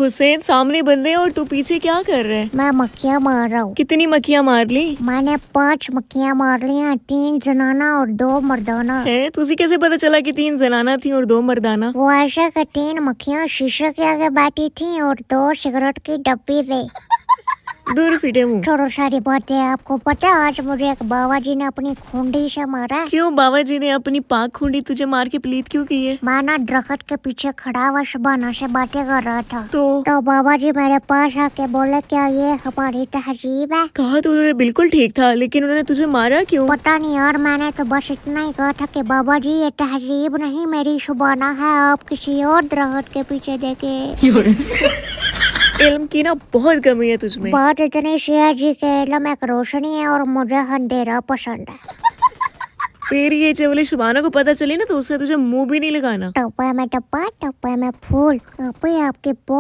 हुसैन सामने बंदे और तू पीछे क्या कर रहा है? मैं मक्खियाँ मार रहा हूँ। कितनी मक्खियाँ मार ली? मैंने 5 मक्खियाँ मार ली हैं, 3 जनाना और 2 मर्दाना। है तुझे कैसे पता चला कि 3 जनाना थी और 2 मर्दाना? वो ऐसा कि 3 मक्खियाँ शीशे के आगे बैठी थी और 2 सिगरेट की डब्बी पे। दूर फिटे मुंह। छोड़ो सारी बातें। आपको पता है आज मुझे एक बाबा जी ने अपनी खूंडी से मारा है। क्यों बाबा जी ने अपनी पाक खूंडी तुझे मार के प्लीत क्यों की है? मैं ना दरख्त के पीछे खड़ा हुआ शबाना से बातें कर रहा था तो बाबा जी मेरे पास आके बोले क्या ये हमारी तहजीब है? कहा तो उन्होंने बिल्कुल ठीक था, लेकिन उन्होंने तुझे मारा क्यों? पता नहीं यार, मैंने तो बस इतना ही कहा था कि बाबा जी ये तहजीब नहीं मेरी शुबाना है, आप किसी और दरख्त के पीछे देखे। इल्म की ना बहुत कमी है तुझमें। बात इतनी सी है जी के इल्म एक रोशनी है और मुझे अंधेरा पसंद है। तेरी ये चवली शुबाना को पता चली ना तो उससे तुझे मुंह भी नहीं लगाना। टप्पा में टप्पा, टप्पा में फूल, आपके